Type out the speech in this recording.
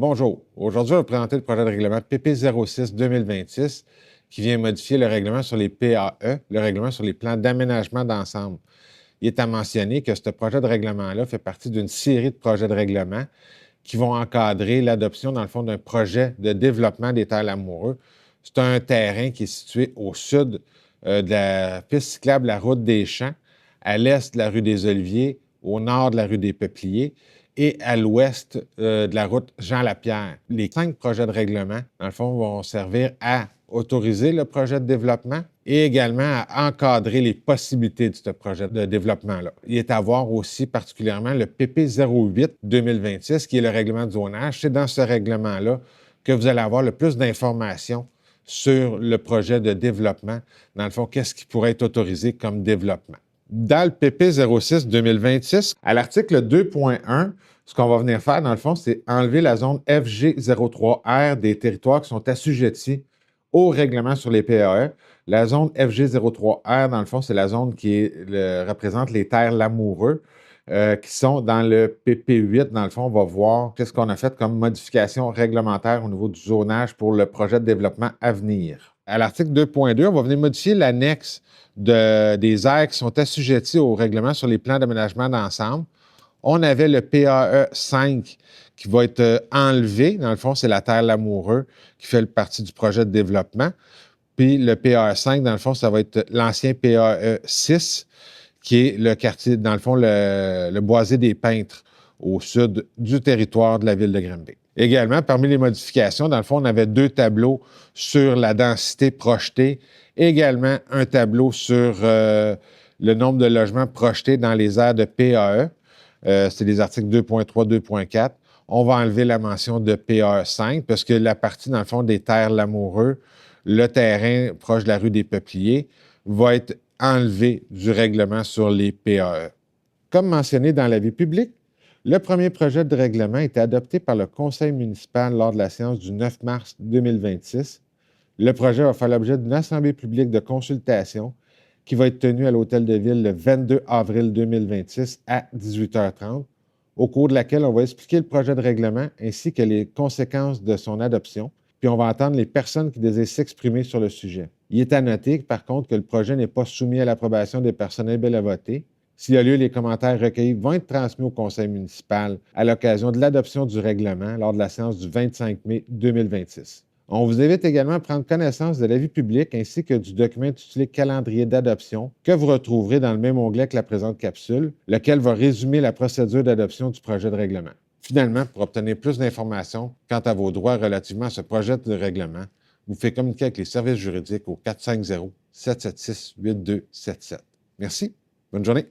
Bonjour. Aujourd'hui, je vais vous présenter le projet de règlement PP06-2026 qui vient modifier le règlement sur les PAE, le règlement sur les plans d'aménagement d'ensemble. Il est à mentionner que ce projet de règlement-là fait partie d'une série de projets de règlement qui vont encadrer l'adoption, dans le fond, d'un projet de développement des terres lamoureux. C'est un terrain qui est situé au sud de la piste cyclable La Route des Champs, à l'est de la rue des Oliviers, au nord de la rue des Peupliers et à l'ouest de la route Jean-Lapierre. Les 5 projets de règlement, dans le fond, vont servir à autoriser le projet de développement et également à encadrer les possibilités de ce projet de développement-là. Il est à voir aussi particulièrement le PP 08-2026, qui est le règlement de zonage. C'est dans ce règlement-là que vous allez avoir le plus d'informations sur le projet de développement. Dans le fond, qu'est-ce qui pourrait être autorisé comme développement. Dans le PP 06-2026, à l'article 2.1, ce qu'on va venir faire, dans le fond, c'est enlever la zone FG03R des territoires qui sont assujettis au règlement sur les PAE. La zone FG03R, dans le fond, c'est la zone qui représente les terres lamoureux qui sont dans le PP8. Dans le fond, on va voir qu'est-ce qu'on a fait comme modification réglementaire au niveau du zonage pour le projet de développement à venir. À l'article 2.2, on va venir modifier l'annexe des aires qui sont assujetties au règlement sur les plans d'aménagement d'ensemble. On avait le PAE 5 qui va être enlevé. Dans le fond, c'est la terre lamoureux qui fait partie du projet de développement. Puis le PAE 5, dans le fond, ça va être l'ancien PAE 6 qui est le quartier, dans le fond, le boisé des peintres au sud du territoire de la ville de Granby. Également, parmi les modifications, dans le fond, on avait 2 tableaux sur la densité projetée, également un tableau sur le nombre de logements projetés dans les aires de PAE. C'est les articles 2.3, 2.4. On va enlever la mention de PAE 5 parce que la partie, dans le fond, des terres lamoureux, le terrain proche de la rue des Peupliers, va être enlevé du règlement sur les PAE. Comme mentionné dans l'avis public, le premier projet de règlement a été adopté par le conseil municipal lors de la séance du 9 mars 2026. Le projet va faire l'objet d'une assemblée publique de consultation qui va être tenue à l'Hôtel de Ville le 22 avril 2026 à 18h30, au cours de laquelle on va expliquer le projet de règlement ainsi que les conséquences de son adoption, puis on va entendre les personnes qui désirent s'exprimer sur le sujet. Il est à noter, par contre, que le projet n'est pas soumis à l'approbation des personnes éligibles à voter. S'il y a lieu, les commentaires recueillis vont être transmis au conseil municipal à l'occasion de l'adoption du règlement lors de la séance du 25 mai 2026. On vous invite également à prendre connaissance de l'avis public ainsi que du document intitulé Calendrier d'adoption que vous retrouverez dans le même onglet que la présente capsule, lequel va résumer la procédure d'adoption du projet de règlement. Finalement, pour obtenir plus d'informations quant à vos droits relativement à ce projet de règlement, vous pouvez communiquer avec les services juridiques au 450-776-8277. Merci. Bonne journée.